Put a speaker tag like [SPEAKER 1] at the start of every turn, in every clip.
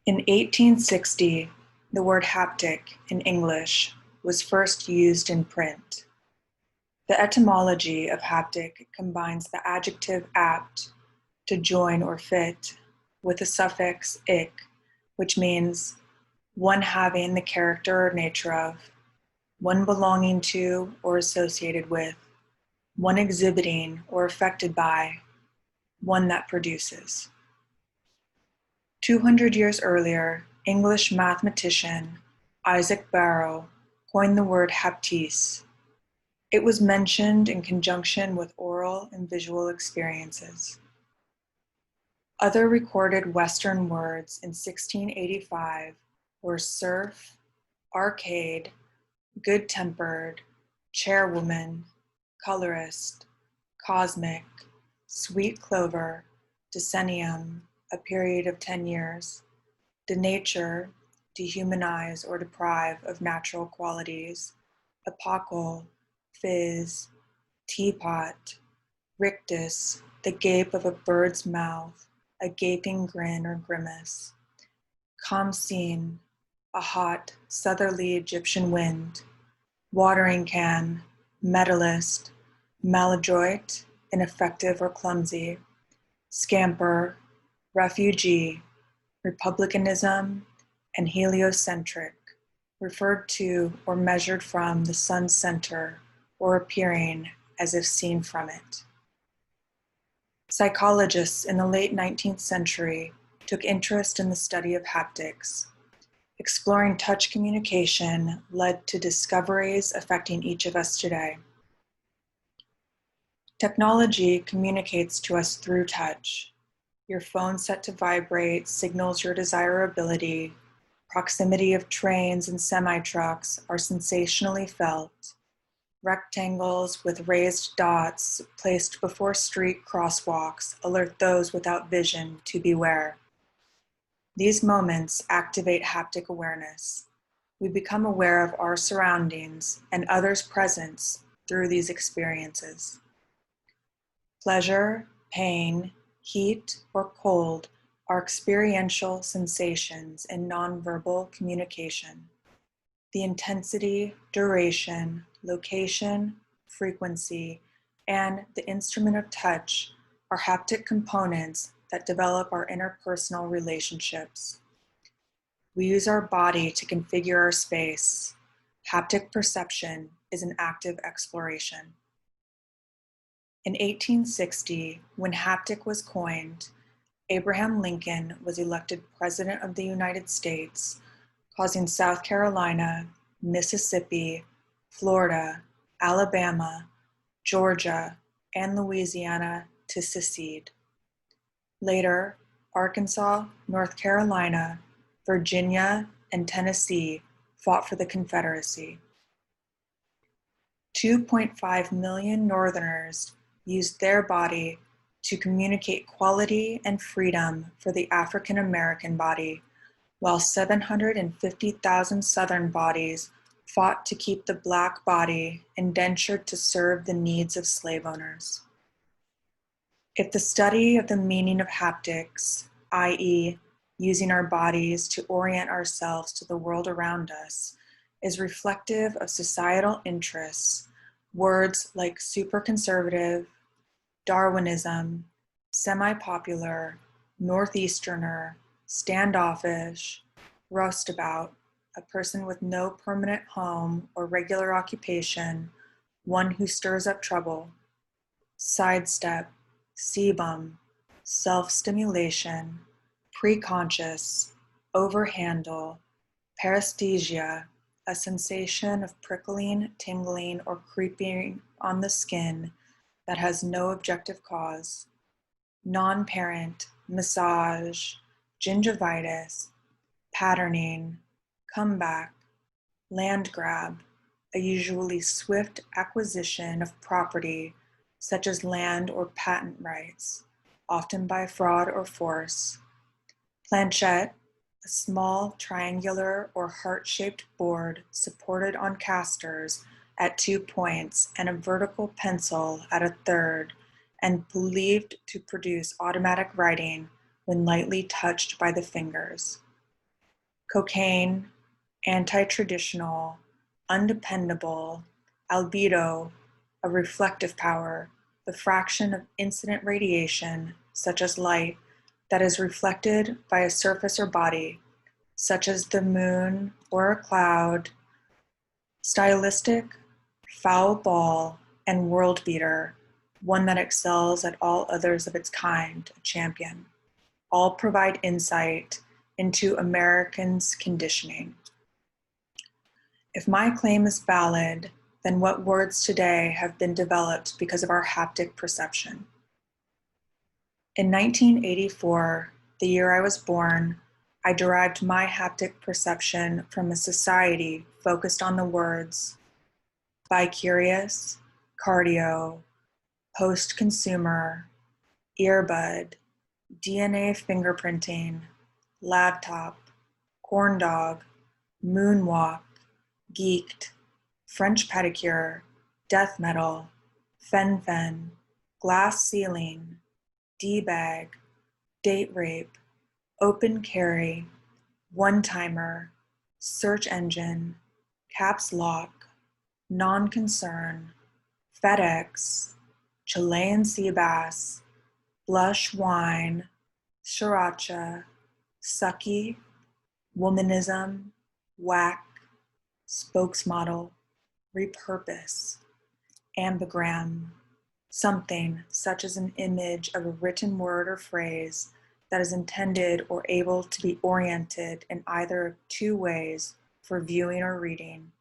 [SPEAKER 1] In 1860, the word haptic in English was first used in print. The etymology of haptic combines the adjective apt, to join or fit, with the suffix "ic", which means one having the character or nature of, one belonging to or associated with, one exhibiting or affected by, one that produces. 200 years earlier, English mathematician Isaac Barrow coined the word haptis. It was mentioned in conjunction with oral and visual experiences. Other recorded Western words in 1685 were serf, arcade, good-tempered, chairwoman, colorist, cosmic, sweet clover, decennium, a period of 10 years, denature, dehumanize or deprive of natural qualities, epochal, fizz, teapot, rictus, the gape of a bird's mouth, a gaping grin or grimace, khamsin, a hot, southerly Egyptian wind, watering can, medalist, maladroit, ineffective or clumsy, scamper, refugee, republicanism, and heliocentric, referred to or measured from the sun's center or appearing as if seen from it. Psychologists in the late 19th century took interest in the study of haptics. Exploring touch communication led to discoveries affecting each of us today. Technology communicates to us through touch. Your phone set to vibrate signals your desirability. Proximity of trains and semi-trucks are sensationally felt. Rectangles with raised dots placed before street crosswalks alert those without vision to beware. These moments activate haptic awareness. We become aware of our surroundings and others' presence through these experiences. Pleasure, pain, heat, or cold are experiential sensations in nonverbal communication. The intensity, duration, location, frequency, and the instrument of touch are haptic components that develop our interpersonal relationships. We use our body to configure our space. Haptic perception is an active exploration. In 1860, when haptic was coined, Abraham Lincoln was elected President of the United States, causing South Carolina, Mississippi, Florida, Alabama, Georgia, and Louisiana to secede. Later, Arkansas, North Carolina, Virginia, and Tennessee fought for the Confederacy. 2.5 million Northerners used their body to communicate quality and freedom for the African American body, while 750,000 Southern bodies fought to keep the Black body indentured to serve the needs of slave owners. If the study of the meaning of haptics, i.e., using our bodies to orient ourselves to the world around us, is reflective of societal interests, words like super-conservative, Darwinism, semi-popular, Northeasterner, standoffish, roustabout, a person with no permanent home or regular occupation, one who stirs up trouble, sidestep, sebum, self-stimulation, preconscious, overhandle, paresthesia, a sensation of prickling, tingling, or creeping on the skin that has no objective cause, non-parent, massage, gingivitis, patterning, comeback, land grab, a usually swift acquisition of property such as land or patent rights, often by fraud or force, planchette, a small triangular or heart-shaped board supported on casters at 2 points and a vertical pencil at a third, and believed to produce automatic writing when lightly touched by the fingers. cocaine, anti-traditional, undependable, albedo, a reflective power, the fraction of incident radiation, such as light, that is reflected by a surface or body, such as the moon or a cloud, stylistic, foul ball, and world beater, one that excels at all others of its kind, a champion, all provide insight into Americans' conditioning. If my claim is valid, then what words today have been developed because of our haptic perception? In 1984, the year I was born, I derived my haptic perception from a society focused on the words bicurious, cardio, post-consumer, earbud, DNA fingerprinting, laptop, corn dog, moonwalk, geeked, French pedicure, death metal, fen-fen, glass ceiling, D-bag, date rape, open carry, one-timer, search engine, caps lock, non-concern, FedEx, Chilean sea bass, blush wine, sriracha, sucky, womanism, whack, spokesmodel, repurpose, ambigram, something such as an image of a written word or phrase that is intended or able to be oriented in either of two ways for viewing or reading,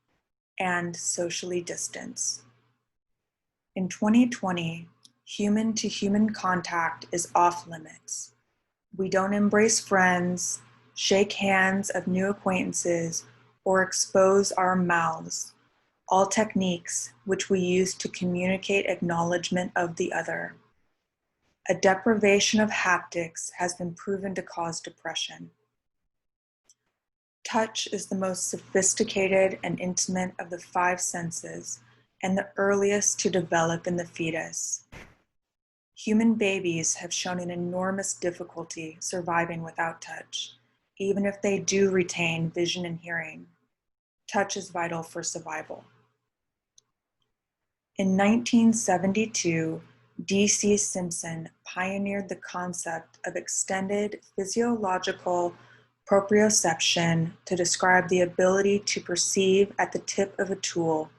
[SPEAKER 1] and socially distance. In 2020, human-to-human contact is off limits. We don't embrace friends, shake hands of new acquaintances, or expose our mouths, all techniques which we use to communicate acknowledgement of the other. A deprivation of haptics has been proven to cause depression. Touch is the most sophisticated and intimate of the five senses and the earliest to develop in the fetus. Human babies have shown an enormous difficulty surviving without touch, even if they do retain vision and hearing. Touch is vital for survival. In 1972, D.C. Simpson pioneered the concept of extended physiological proprioception to describe the ability to perceive at the tip of a tool.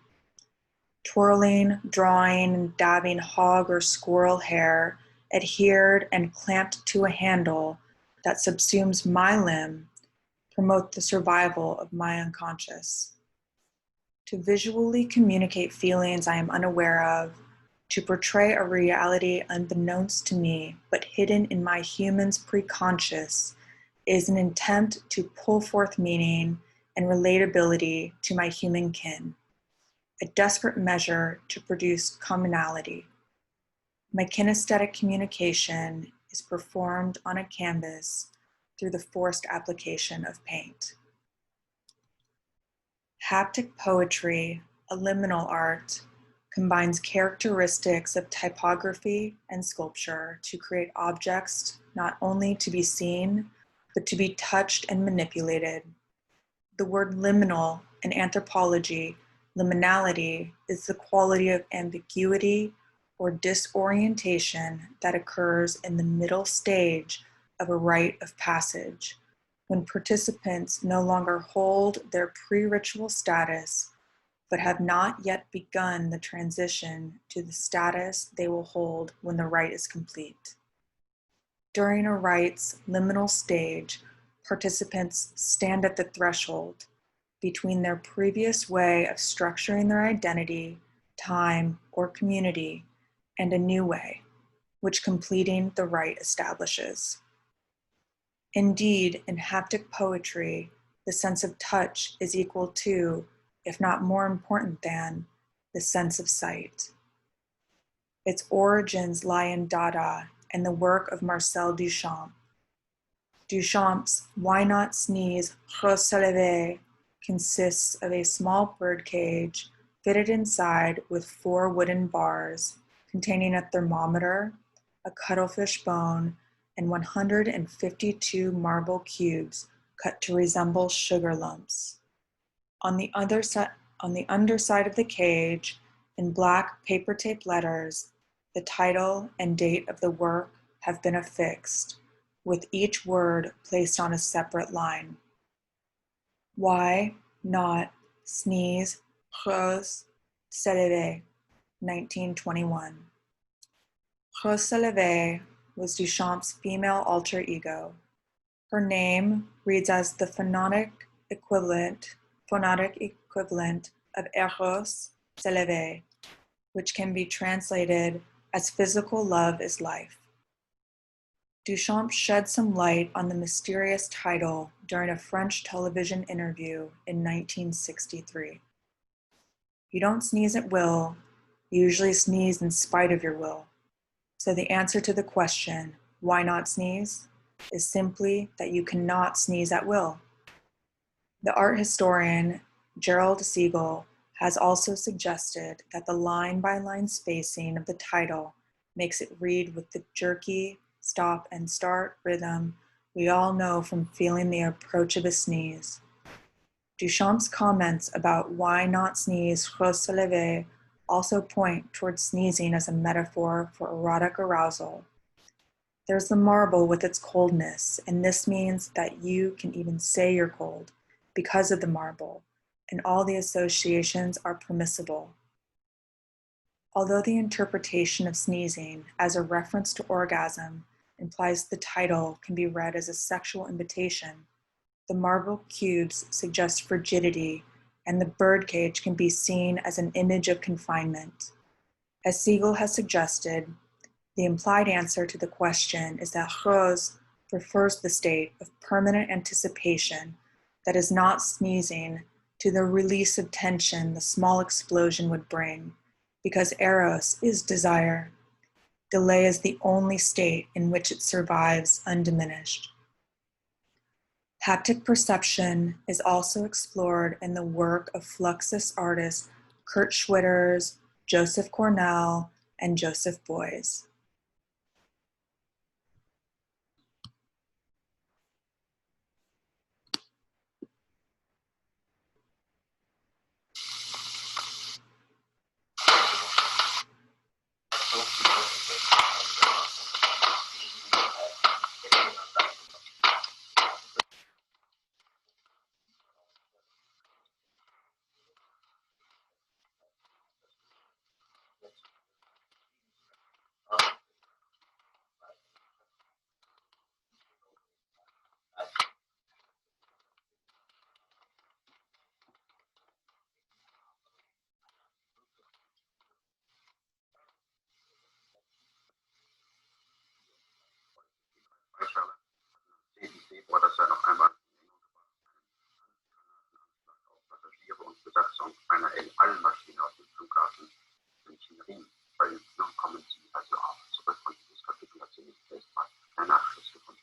[SPEAKER 1] Twirling, drawing, and dabbing hog or squirrel hair adhered and clamped to a handle that subsumes my limb promote the survival of my unconscious. To visually communicate feelings I am unaware of, to portray a reality unbeknownst to me, but hidden in my human's preconscious, is an attempt to pull forth meaning and relatability to my human kin, a desperate measure to produce commonality. My kinesthetic communication is performed on a canvas through the forced application of paint. Haptic poetry, a liminal art, combines characteristics of typography and sculpture to create objects not only to be seen, but to be touched and manipulated. The word liminal in anthropology, liminality, is the quality of ambiguity or disorientation that occurs in the middle stage of a rite of passage, when participants no longer hold their pre-ritual status, but have not yet begun the transition to the status they will hold when the rite is complete. During a rite's liminal stage, participants stand at the threshold between their previous way of structuring their identity, time, or community, and a new way, which completing the rite establishes. Indeed, in haptic poetry, the sense of touch is equal to, if not more important than, the sense of sight. Its origins lie in Dada and the work of Marcel Duchamp. Duchamp's Why Not Sneeze, Rose Leve consists of a small birdcage fitted inside with 4 wooden bars containing a thermometer, a cuttlefish bone, and 152 marble cubes cut to resemble sugar lumps. On the underside of the cage, in black paper tape letters, the title and date of the work have been affixed, with each word placed on a separate line. Why not sneeze, Rose se levait, 1921. Rose se levait was Duchamp's female alter ego. Her name reads as the phonetic equivalent of Eros se levait, which can be translated as physical love is life. Duchamp shed some light on the mysterious title during a French television interview in 1963. You don't sneeze at will, you usually sneeze in spite of your will. So the answer to the question, why not sneeze, is simply that you cannot sneeze at will. The art historian Gerald Siegel has also suggested that the line-by-line spacing of the title makes it read with the jerky stop and start rhythm we all know from feeling the approach of a sneeze. Duchamp's comments about why not sneeze Rose se levait also point towards sneezing as a metaphor for erotic arousal. There's the marble with its coldness, and this means that you can even say you're cold because of the marble, and all the associations are permissible. Although the interpretation of sneezing as a reference to orgasm implies the title can be read as a sexual invitation, the marble cubes suggest frigidity, and the birdcage can be seen as an image of confinement. As Siegel has suggested, the implied answer to the question is that Rose refers the state of permanent anticipation that is not sneezing to the release of tension the small explosion would bring, because Eros is desire. Delay is the only state in which it survives undiminished. Haptic perception is also explored in the work of Fluxus artists Kurt Schwitters, Joseph Cornell, and Joseph Beuys.
[SPEAKER 2] Februar, dass er noch einmal auf Passagiere und Besatzung einer El-Al-Maschine aus dem Flughafen München Riem. Nun kommen Sie also auch zurück und dieses Kapitel hat zunächst erstmal keinen Abschluss gefunden.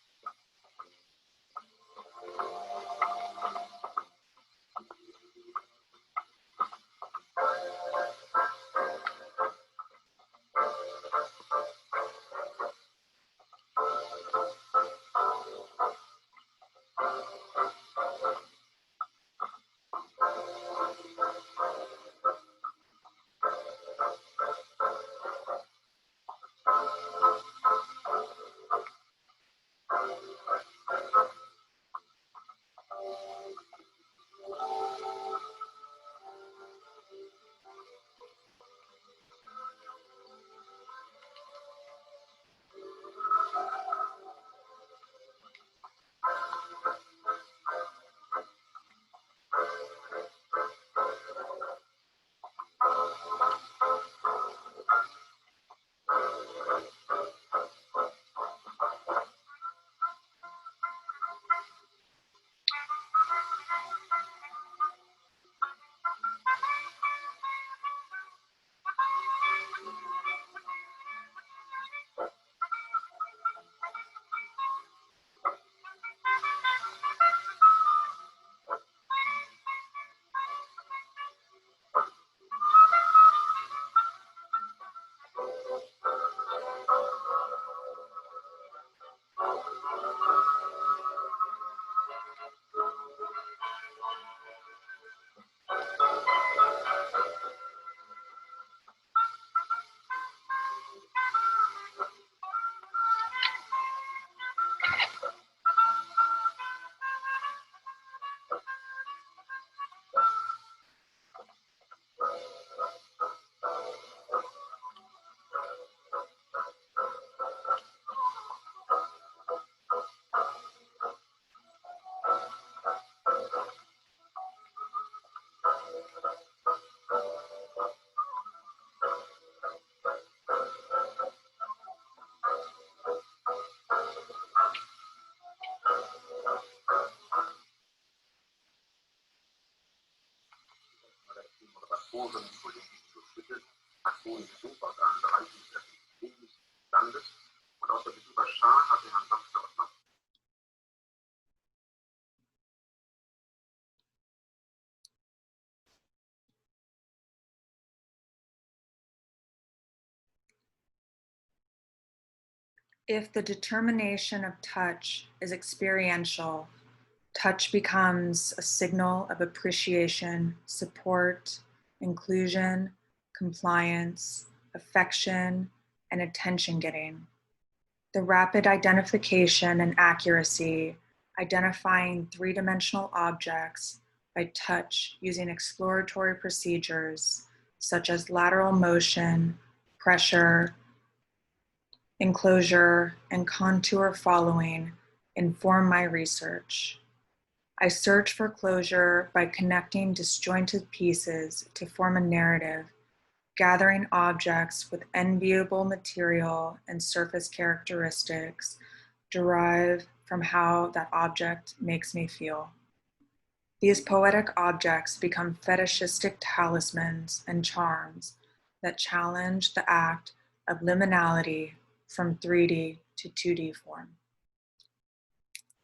[SPEAKER 2] hohen politischen Schritte hat hohen Besuch aus allen Bereichen des öffentlichen Lebens des Landes. Und aus der Besucherschar hatte Herrn Dr. Ottmar.
[SPEAKER 1] If the determination of touch is experiential, touch becomes a signal of appreciation, support, inclusion, compliance, affection, and attention getting. The rapid identification and accuracy, identifying three-dimensional objects by touch using exploratory procedures such as lateral motion, pressure, enclosure, and contour following inform my research. I search for closure by connecting disjointed pieces to form a narrative, gathering objects with enviable material and surface characteristics derived from how that object makes me feel. These poetic objects become fetishistic talismans and charms that challenge the act of liminality from 3D to 2D form.